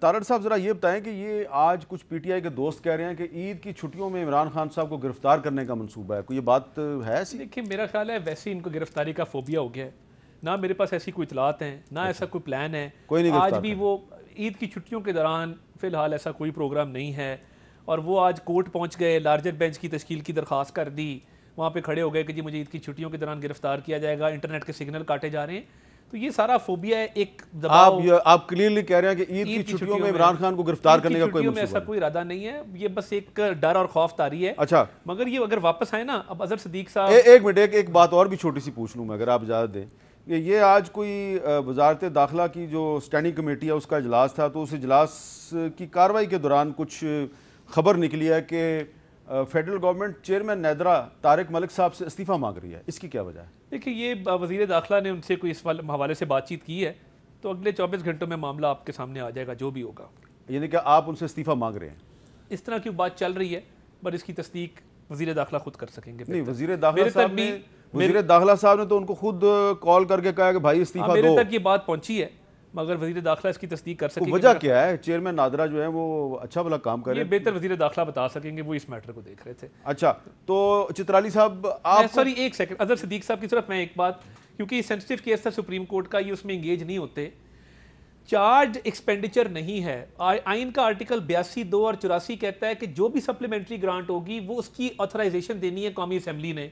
तारड़ साहब ज़रा ये बताएं कि ये आज कुछ पीटीआई के दोस्त कह रहे हैं कि ईद की छुट्टियों में इमरान खान साहब को गिरफ्तार करने का मंसूबा है, कोई ये बात है ऐसी? देखिए मेरा ख्याल है वैसे ही इनको गिरफ्तारी का फोबिया हो गया है। ना मेरे पास ऐसी कोई इतलात हैं, ना ऐसा कोई प्लान है। कोई नहीं आज भी वो ईद की छुट्टियों के दौरान फ़िलहाल ऐसा कोई प्रोग्राम नहीं है। और वो आज कोर्ट पहुँच गए, लार्जर बेंच की तश्कील की दरख्वास्त कर दी, वहाँ पर खड़े हो गए कि जी मुझे ईद की छुट्टियों के दौरान गिरफ्तार किया जाएगा, इंटरनेट के सिग्नल काटे जा रहे हैं। तो ये सारा फोबिया है, एक आप क्लियरली कह रहे हैं कि ईद की छुट्टियों में इमरान खान को गिरफ्तार करने का कोई ऐसा कोई इरादा नहीं है, ये बस एक डर और खौफ तारी है। अच्छा, मगर ये अगर वापस आए ना, अब अजहर सिद्दीक साहब एक मिनट, एक बात और भी छोटी सी पूछ लूँ मैं, अगर आप इजाज़त दें कि ये आज कोई वजारत दाखिला की जो स्टैंडिंग कमेटी है उसका इजलास था, तो उस इजलास की कार्रवाई के दौरान कुछ खबर निकली है कि federal government chairman NADRA Tariq Malik sahab से इस्तीफ़ा मांग रही है, इसकी क्या वजह है? देखिए ये वज़ीर दाखिला ने उनसे कोई इस हवाले से बातचीत की है, तो अगले 24 घंटों में मामला आपके सामने आ जाएगा जो भी होगा। यानी कि आप उनसे इस्तीफ़ा मांग रहे हैं? इस तरह की बात चल रही है, पर इसकी तस्दीक वज़ीर दाखिला खुद कर सकेंगे। नहीं, वज़ीर दाखिला साहब ने तो उनको खुद कॉल करके कहा कि भाई इस्तीफ़ा दो। मेरे तक ये बात पहुंची है, मगर वज़ीर दाखिला इसकी तस्दीक कर सकेंगे। वजह क्या है? चेयरमैन नादरा जो है वो अच्छा भला काम कर रहे हैं, बेहतर वज़ीर दाखिला बता सकेंगे, वो इस मैटर को देख रहे थे। अच्छा, तो चित्राली साहब आप सॉरी एक सेकंड, अजहर सिद्दीक साहब की तरफ मैं एक बात, क्योंकि सेंसिटिव केस था सुप्रीम कोर्ट का, ये उसमें इंगेज नहीं होते। चार्ज एक्सपेंडिचर नहीं है। आइन का आर्टिकल 82, 2 और 84 कहता है कि जो भी सप्लीमेंट्री ग्रांट होगी वो उसकी ऑथराइजेशन देनी है कौमी असेंबली ने,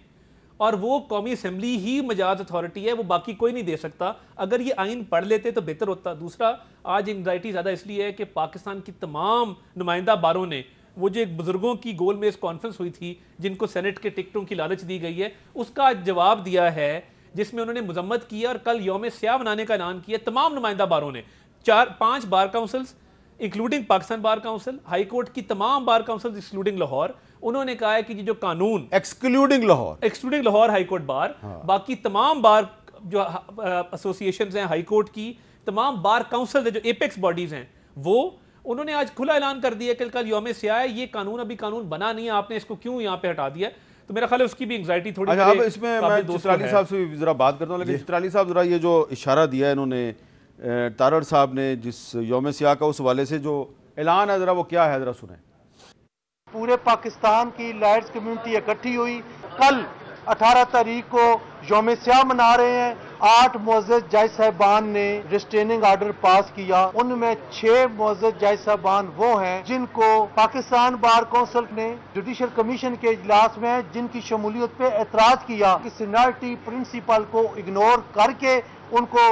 और वो कौमी असेंबली ही मजाज अथॉरिटी है, वो बाकी कोई नहीं दे सकता। अगर ये आइन पढ़ लेते तो बेहतर होता। दूसरा, आज एंग्जाइटी ज़्यादा इसलिए है कि पाकिस्तान की तमाम नुमाइंदा बारों ने वो जो एक बुजुर्गों की गोल मेज कॉन्फ्रेंस हुई थी जिनको सेनेट के टिकटों की लालच दी गई है, उसका जवाब दिया है जिसमें उन्होंने मजम्मत की और कल यौम स्याह मनाने का ऐलान किया। तमाम नुमाइंदा बारों ने 4-5 बार councils including Pakistan bar council, high court की तमाम बार काउंसिल एक्सक्लूडिंग लाहौर, उन्होंने कहा है कि जो कानून excluding Lahore high court bar, बाकी तमाम बार जो एसोसिएशंस हैं हाई कोर्ट की, तमाम बार काउंसिल जो एपेक्स बॉडीज हैं, वो उन्होंने आज खुला ऐलान कर दिया कि कल यौम स्याह है, ये कानून अभी कानून बना नहीं है, आपने इसको क्यों यहाँ पे हटा दिया। तो मेरा ख्याल है उसकी भी एंग्जाइटी थोड़ी। अच्छा, अब इसमें मैं चित्राली साहब से जरा बात करता हूँ, लेकिन चित्राली साहब जरा ये जो इशारा दिया है इन्होंने तारड़ साहब ने जिस यौम स्याह का, उस हवाले से जो ऐलान है, जरा वो क्या है, जरा सुने। पूरे पाकिस्तान की लायर्स कम्युनिटी इकट्ठी हुई, कल 18 तारीख को यौम स्याह मना रहे हैं। 8 मुअज़्ज़ज़ जज साहबान ने रिस्ट्रेनिंग ऑर्डर पास किया, उनमें 6 मुअज़्ज़ज़ जज साहबान वो हैं जिनको पाकिस्तान बार काउंसिल ने जुडिशल कमीशन के इजलास में जिनकी शमूलियत पे एतराज किया कि सीनियरिटी प्रिंसिपल को इग्नोर करके उनको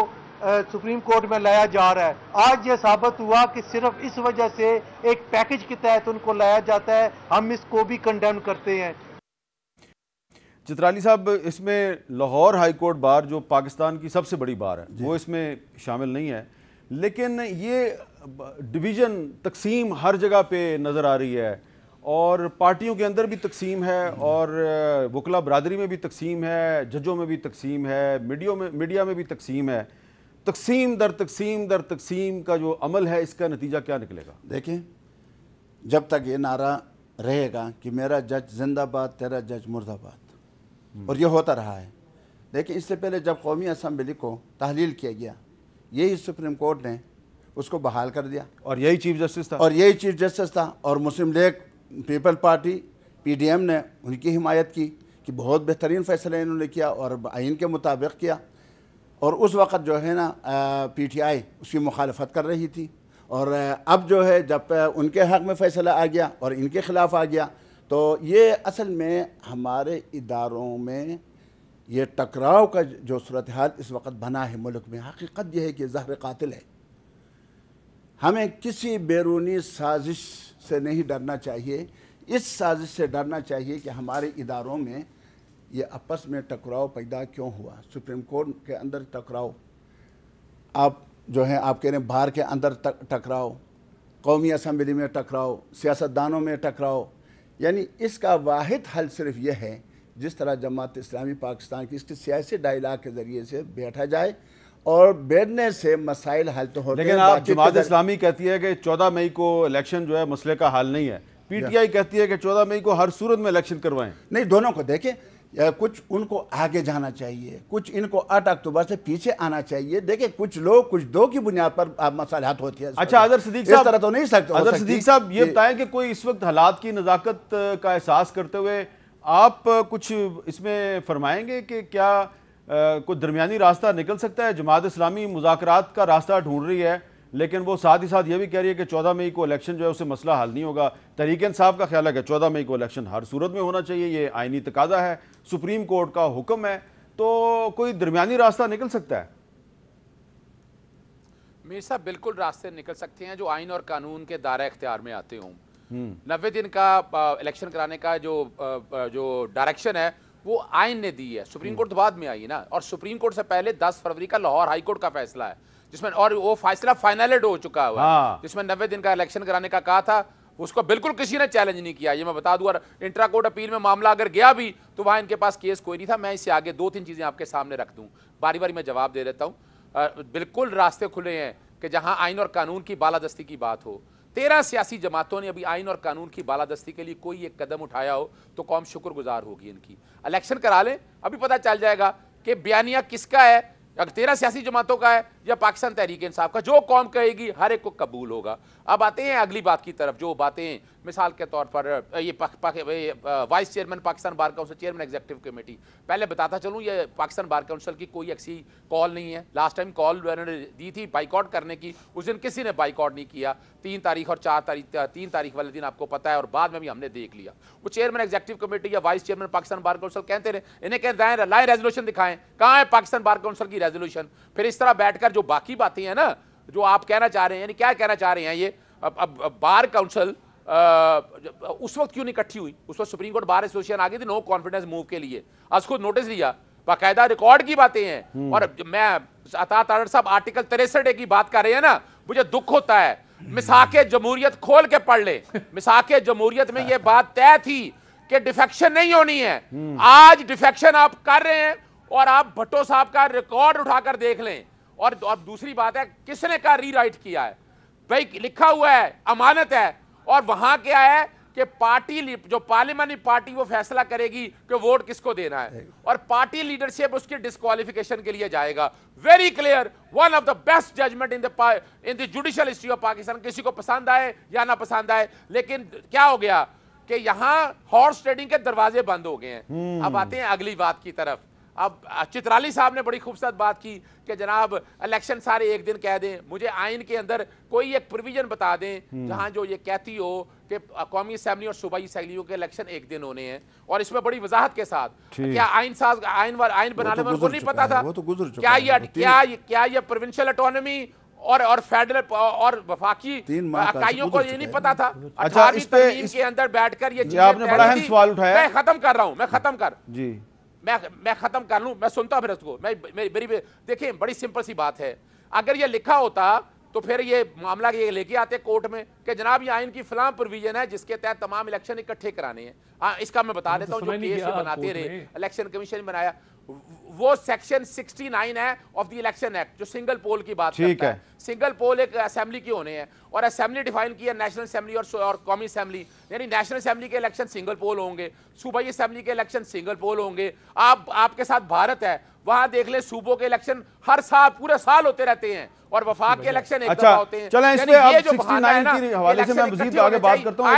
सुप्रीम कोर्ट में लाया जा रहा है। आज ये साबित हुआ कि सिर्फ इस वजह से एक पैकेज के तहत उनको लाया जाता है, हम इसको भी कंडेम करते हैं। चित्राली साहब, इसमें लाहौर हाई कोर्ट बार जो पाकिस्तान की सबसे बड़ी बार है वो इसमें शामिल नहीं है, लेकिन ये डिवीज़न तकसीम हर जगह पे नज़र आ रही है, और पार्टियों के अंदर भी तकसीम है, और वकला बरादरी में भी तकसीम है, जजों में भी तकसीम है, मीडिया में भी तकसीम है। तकसीम दर तकसीम का जो अमल है, इसका नतीजा क्या निकलेगा? देखें, जब तक ये नारा रहेगा कि मेरा जज जिंदाबाद तेरा जज मुर्दाबाद, और ये होता रहा है। देखिए, इससे पहले जब कौमी असम्बली को तहलील किया गया, यही सुप्रीम कोर्ट ने उसको बहाल कर दिया, और यही चीफ जस्टिस था, और मुस्लिम लीग पीपल पार्टी PDM ने उनकी हिमायत की कि बहुत बेहतरीन फैसला इन्होंने किया और आइन के मुताबिक किया। और उस वक़्त जो है ना PTI उसकी मुखालफत कर रही थी, और अब जो है जब उनके हक़ में फ़ैसला आ गया और इनके ख़िलाफ़ आ गया, तो ये असल में हमारे इदारों में ये टकराव का जो सूरत हाल इस वक्त बना है मुल्क में, हकीकत यह है कि ज़हर कातिल है। हमें किसी बैरूनी साजिश से नहीं डरना चाहिए, इस साजिश से डरना चाहिए कि हमारे इदारों में ये आपस में टकराव पैदा क्यों हुआ। सुप्रीम कोर्ट के अंदर टकराव, आप जो है आप कह रहे हैं बाहर के अंदर टकराव, कौमी असम्बली में टकराव, सियासतदानों में टकराव, यानी इसका वाहिद हल सिर्फ यह है जिस तरह जमात इस्लामी पाकिस्तान की इसके सियासी डायलॉग के ज़रिए से बैठा जाए, और बैठने से मसाइल हल तो होते हैं। लेकिन आप जमात इस्लामी कहती है कि 14 मई को इलेक्शन जो है मसले का हल नहीं है, PTI कहती है कि 14 मई को हर सूरत में इलेक्शन करवाएं। नहीं, दोनों को देखें, या कुछ उनको आगे जाना चाहिए, कुछ इनको 8 अक्टूबर से पीछे आना चाहिए। देखिए कुछ लोग कुछ दो की बुनियाद पर मसलाहत होती है। अच्छा अजहर सिद्दीक साहब, इस तरह तो नहीं सकते। अजहर सिद्दीक साहब ये बताएं कि कोई इस वक्त हालात की नज़ाकत का एहसास करते हुए आप कुछ इसमें फरमाएंगे कि क्या कोई दरमियानी रास्ता निकल सकता है? जमात इस्लामी मुज़ाकरात का रास्ता ढूंढ रही है, लेकिन वो साथ ही साथ ये भी कह रही है कि 14 मई को इलेक्शन जो है उससे मसला हल नहीं होगा। तहरीक इंसाफ का ख्याल है कि 14 मई को इलेक्शन हर सूरत में होना चाहिए, ये आईनी तकाजा है, सुप्रीम कोर्ट का हुक्म है, तो कोई दरमियानी रास्ता निकल सकता है? मीर साहब बिल्कुल रास्ते निकल सकते हैं जो आइन और कानून के दायरा इख्तियार में आते हों। 90 दिन का इलेक्शन कराने का जो डायरेक्शन है वो आइन ने दी है, सुप्रीम कोर्ट तो बाद में आई ना, और सुप्रीम कोर्ट से पहले 10 फरवरी का लाहौर हाई कोर्ट का फैसला है जिसमें, और वो फैसला फाइनलाइज्ड हो चुका हुआ है, जिसमें 90 दिन का इलेक्शन कराने का कहा था, उसको बिल्कुल किसी ने चैलेंज नहीं किया। ये मैं बता दूं, और इंट्रा कोर्ट अपील में मामला अगर गया भी तो वहां इनके पास केस कोई नहीं था। मैं इससे आगे 2-3 चीजें आपके सामने रख दूं, बारी बारी मैं जवाब दे देता हूं। बिल्कुल रास्ते खुले हैं कि जहां आइन और कानून की बालादस्ती की बात हो। 13 सियासी जमातों ने अभी आइन और कानून की बालादस्ती के लिए कोई एक कदम उठाया हो तो कौम शुक्रगुजार होगी इनकी। इलेक्शन करा लें, अभी पता चल जाएगा कि बयानिया किसका है, अगर 13 सियासी जमातों का है या पाकिस्तान तहरीक इंसाफ का। जो कौम कहेगी हर एक को कबूल होगा। अब आते हैं अगली बात की तरफ, जो बातें मिसाल के तौर पर ये vice chairman Pakistan bar council, chairman executive committee, पहले बताता चलूं ये पाकिस्तान बार काउंसिल की कोई ऐसी कॉल नहीं है। लास्ट टाइम कॉल उन्होंने दी थी बाइकआउट करने की, उस दिन किसी ने बाइकआउट नहीं किया। 3 तारीख और 4 तारीख, 3 तारीख वाले दिन आपको पता है, और बाद में भी हमने देख लिया। वो चेयरमैन एग्जीक्यूटिव कमेटी या vice chairman Pakistan bar council कहते रहे, इन्हें कहते लाए रेजोल्यूशन दिखाएं, कहाँ है पाकिस्तान बार काउंसिल की रेजोल्यूशन। फिर इस तरह बैठकर जो बाकी बातें हैं ना, जो आप कहना चाह रहे हैं, यानी क्या कहना चाह रहे हैं ये, अब बार काउंसिल उस वक्त क्यों नहीं इकट्ठी हुई? उस वक्त सुप्रीम कोर्ट बार एसोसिएशन आ गई थी नो कॉन्फिडेंस मूव के लिए, आज खुद नोटिस लिया, बाकायदा रिकॉर्ड की बातें हैं। और मैं अता तारड़ साहब आर्टिकल 63 की बात कर रहे हैं ना, मुझे दुख होता है। मिसाके जमहूरियत खोल के पढ़ ले, मिसाके जमहूरियत में यह बात तय थी कि डिफेक्शन नहीं होनी है। आज डिफेक्शन आप कर रहे हैं, और आप भट्टो साहब का रिकॉर्ड उठाकर देख लें। और दूसरी बात है, किसने का रीराइट किया है भाई, लिखा हुआ है अमानत है, और वहां क्या है कि पार्टी जो पार्लियामेंट्री पार्टी वो फैसला करेगी कि वोट किसको देना है, और पार्टी लीडरशिप उसकी डिस्क्वालिफिकेशन के लिए जाएगा। Very clear, one of the best judgement in the judicial history of Pakistan. किसी को पसंद आए या ना पसंद आए, लेकिन क्या हो गया कि यहां हॉर्स ट्रेडिंग के दरवाजे बंद हो गए हैं। अब आते हैं अगली बात की तरफ। अब चित्राली साहब ने बड़ी खूबसूरत बात की कि जनाब इलेक्शन सारे एक दिन कह दें। मुझे आइन के अंदर कोई एक प्रोविजन बता दें जहां जो ये कहती हो कि कौमी असेंबली और सूबाई असेंबलियों के इलेक्शन एक दिन होने हैं, और इसमें बड़ी वजाहत के साथ। क्या आइन बनाने में उनको नहीं पता था? क्या ये प्रोविंशियल ऑटोनॉमी और फेडरल और वफाकी इकाइयों को ये नहीं पता था? अच्छा, इस पे के अंदर बैठकर ये आपने बड़ा अहम सवाल उठाया। मैं खत्म कर रहा हूं, मैं खत्म कर जी, मैं खत्म कर लूं, मैं सुनता फिर उसको। मेरी देखिए बड़ी सिंपल सी बात है, अगर ये लिखा होता तो फिर ये मामला ये लेके आते कोर्ट में कि जनाब ये आइन की फलां प्रोविजन है जिसके तहत तमाम इलेक्शन इकट्ठे कराने हैं। हाँ, इसका मैं बता देता हूं, जो केस बनाते रहे इलेक्शन कमीशन बनाया, वो सेक्शन 69 है ऑफ द इलेक्शन एक्ट, जो सिंगल पोल की बात करता है। सिंगल पोल एक असेंबली के होने हैं, और असेंबली डिफाइन की है नेशनल असेंबली और कौमी असेंबली। यानी नेशनल असेंबली के इलेक्शन सिंगल पोल होंगे, सूबाई असेंबली के इलेक्शन सिंगल पोल होंगे। आपके साथ भारत है, वहां देख ले सूबों के इलेक्शन हर साल पूरे साल होते रहते हैं, और वफाक के इलेक्शन एक दफा होते हैं। चलें, इस पे अब 69 के हवाले से मैं मजीद आगे बात करता हूं।